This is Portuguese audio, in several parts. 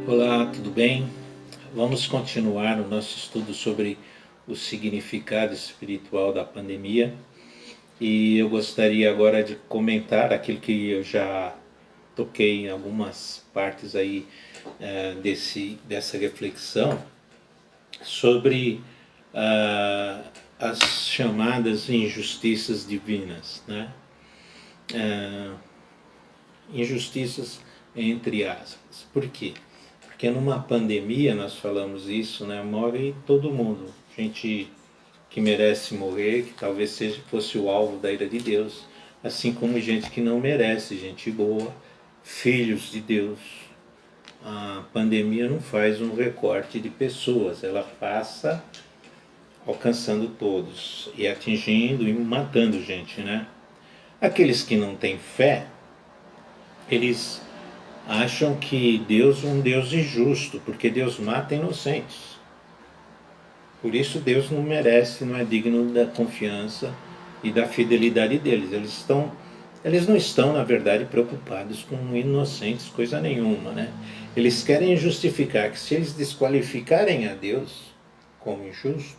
Olá, tudo bem? Vamos continuar o nosso estudo sobre o significado espiritual da pandemia e eu gostaria agora de comentar aquilo que eu já toquei em algumas partes aí dessa reflexão sobre ah, as chamadas injustiças divinas, né? Injustiças entre aspas. Por quê? Porque numa pandemia, nós falamos isso, né? Morre todo mundo. Gente que merece morrer, que talvez fosse o alvo da ira de Deus, assim como gente que não merece, gente boa, filhos de Deus. A pandemia não faz um recorte de pessoas, ela passa alcançando todos e atingindo e matando gente, né? Aqueles que não têm fé, eles acham que Deus é um Deus injusto, porque Deus mata inocentes. Por isso Deus não merece, não é digno da confiança e da fidelidade deles. Eles não estão, na verdade, preocupados com inocentes, coisa nenhuma, né? Eles querem justificar que se eles desqualificarem a Deus como injusto,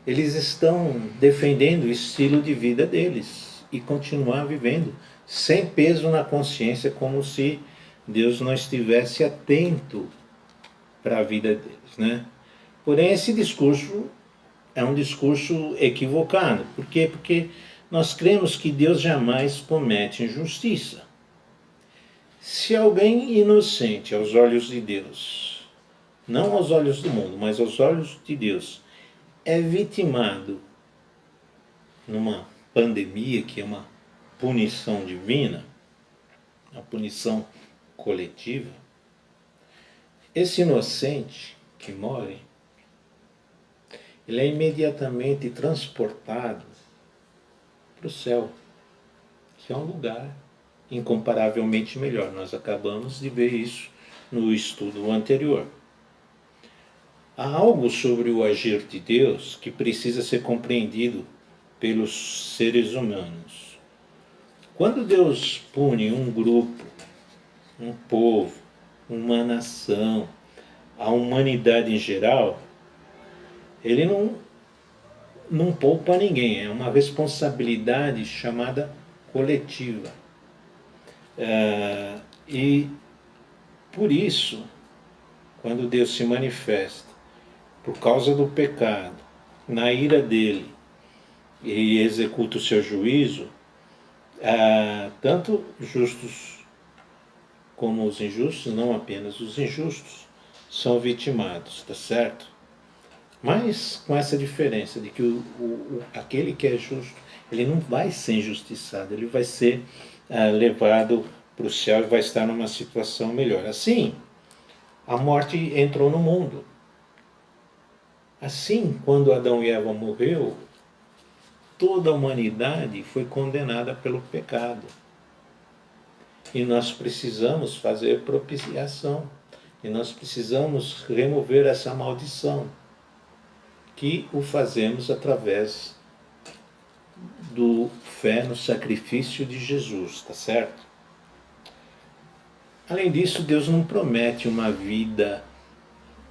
eles estão defendendo o estilo de vida deles e continuar vivendo sem peso na consciência, como se Deus não estivesse atento para a vida deles, né? Porém, esse discurso é um discurso equivocado. Por quê? Porque nós cremos que Deus jamais comete injustiça. Se alguém inocente aos olhos de Deus, não aos olhos do mundo, mas aos olhos de Deus, é vitimado numa pandemia, que é uma punição divina, uma punição coletiva, esse inocente que morre, ele é imediatamente transportado para o céu, que é um lugar incomparavelmente melhor. Nós acabamos de ver isso no estudo anterior. Há algo sobre o agir de Deus que precisa ser compreendido pelos seres humanos. Quando Deus pune um grupo, um povo, uma nação, a humanidade em geral, ele não poupa ninguém, é uma responsabilidade chamada coletiva. E por isso, quando Deus se manifesta por causa do pecado, na ira dele, e executa o seu juízo, tanto justos como os injustos, não apenas os injustos, são vitimados, tá certo? Mas com essa diferença de que aquele que é justo, ele não vai ser injustiçado, ele vai ser levado para o céu e vai estar numa situação melhor. Assim, a morte entrou no mundo. Assim, quando Adão e Eva morreu, toda a humanidade foi condenada pelo pecado. E nós precisamos fazer propiciação. E nós precisamos remover essa maldição, que o fazemos através do fé no sacrifício de Jesus, tá certo? Além disso, Deus não promete uma vida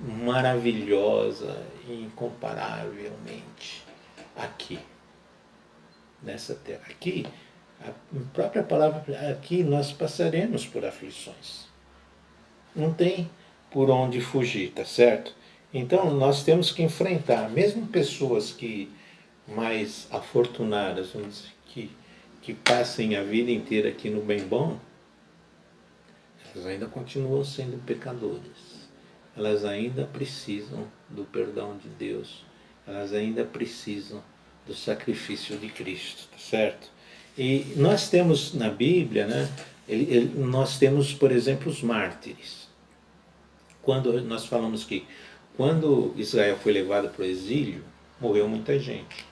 maravilhosa e incomparavelmente aqui, nessa terra. Aqui, a própria palavra, aqui nós passaremos por aflições. Não tem por onde fugir, tá certo? Então nós temos que enfrentar, mesmo pessoas que mais afortunadas, vamos dizer, que passem a vida inteira aqui no bem bom, elas ainda continuam sendo pecadores. Elas ainda precisam do perdão de Deus. Elas ainda precisam do sacrifício de Cristo, tá certo? E nós temos na Bíblia, né, nós temos, por exemplo, os mártires. Quando nós falamos que quando Israel foi levado para o exílio, morreu muita gente.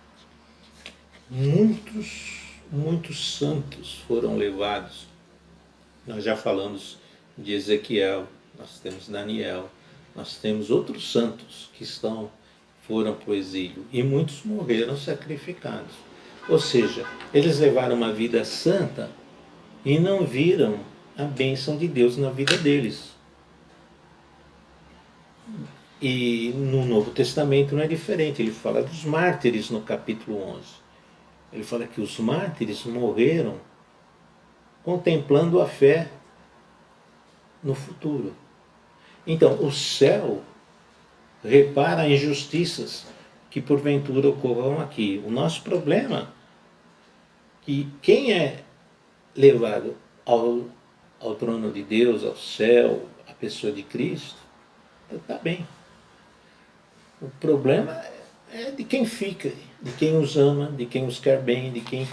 Muitos santos foram levados. Nós já falamos de Ezequiel, nós temos Daniel, nós temos outros santos que foram para o exílio e muitos morreram sacrificados. Ou seja, eles levaram uma vida santa e não viram a bênção de Deus na vida deles. E no Novo Testamento não é diferente, ele fala dos mártires no capítulo 11. Ele fala que os mártires morreram contemplando a fé no futuro. Então, o céu repara injustiças que porventura ocorram aqui. O nosso problema é que quem é levado ao trono de Deus, ao céu, a pessoa de Cristo, está bem. O problema é de quem fica, de quem os ama, de quem os quer bem, de quem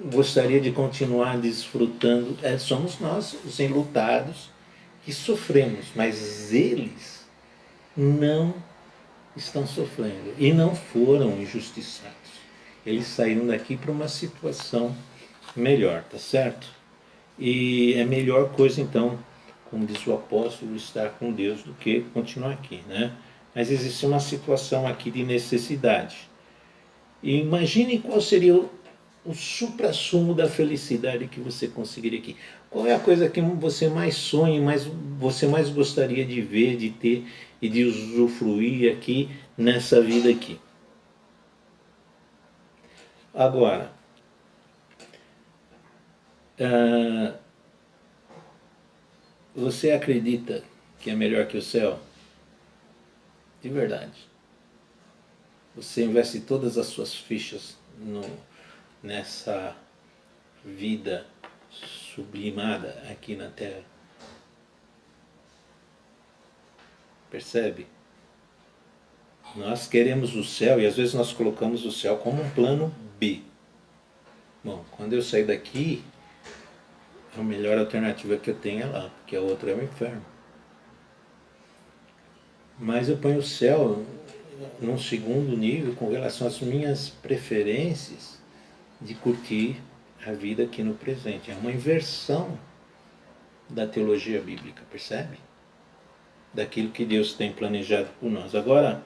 gostaria de continuar desfrutando. Somos nós, os enlutados, que sofremos, mas eles não estão sofrendo e não foram injustiçados. Eles saíram daqui para uma situação melhor, tá certo? E é melhor coisa então, como diz o apóstolo, estar com Deus do que continuar aqui, né? Mas existe uma situação aqui de necessidade. E imagine qual seria o suprassumo da felicidade que você conseguiria aqui. Qual é a coisa que você mais sonha, você mais gostaria de ver, de ter e de usufruir aqui nessa vida aqui? Agora, você acredita que é melhor que o céu? De verdade. Você investe todas as suas fichas nessa vida sublimada aqui na Terra. Percebe? Nós queremos o céu e às vezes nós colocamos o céu como um plano B. Bom, quando eu sair daqui, a melhor alternativa que eu tenho é lá, porque a outra é o inferno. Mas eu ponho o céu num segundo nível com relação às minhas preferências de curtir a vida aqui no presente. É uma inversão da teologia bíblica, percebe? Daquilo que Deus tem planejado por nós. Agora,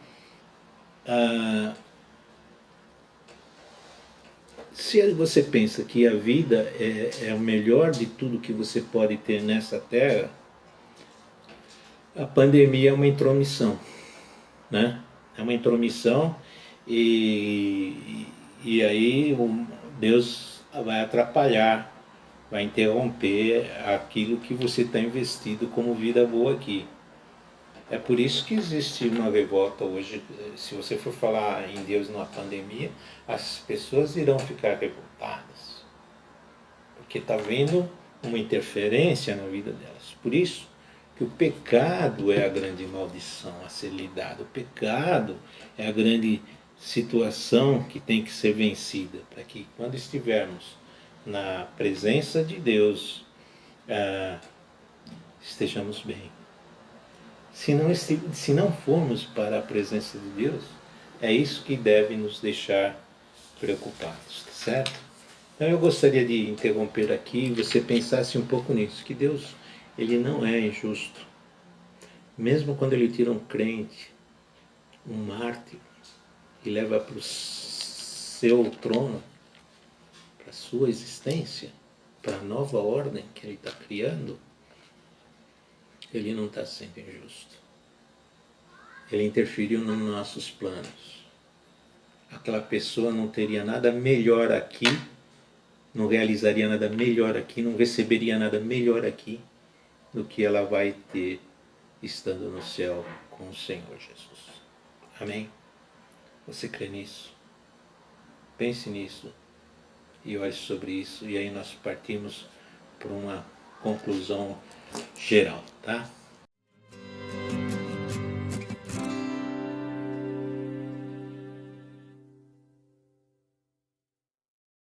se você pensa que a vida é o melhor de tudo que você pode ter nessa terra, a pandemia é uma intromissão, né? É uma intromissão e aí Deus vai atrapalhar, vai interromper aquilo que você está investido como vida boa aqui. É por isso que existe uma revolta hoje. Se você for falar em Deus numa pandemia, as pessoas irão ficar revoltadas, porque está havendo uma interferência na vida delas. Por isso que o pecado é a grande maldição a ser lidada. O pecado é a grande situação que tem que ser vencida, para que quando estivermos na presença de Deus, estejamos bem. Se não formos para a presença de Deus, é isso que deve nos deixar preocupados, tá certo? Então eu gostaria de interromper aqui e você pensasse um pouco nisso, que Deus, ele não é injusto. Mesmo quando ele tira um crente, um mártir, e leva para o seu trono, para a sua existência, para a nova ordem que ele está criando, ele não está sendo injusto. Ele interferiu nos nossos planos. Aquela pessoa não teria nada melhor aqui, não realizaria nada melhor aqui, não receberia nada melhor aqui do que ela vai ter estando no céu com o Senhor Jesus. Amém? Você crê nisso? Pense nisso e olhe sobre isso, e aí nós partimos para uma conclusão geral, tá?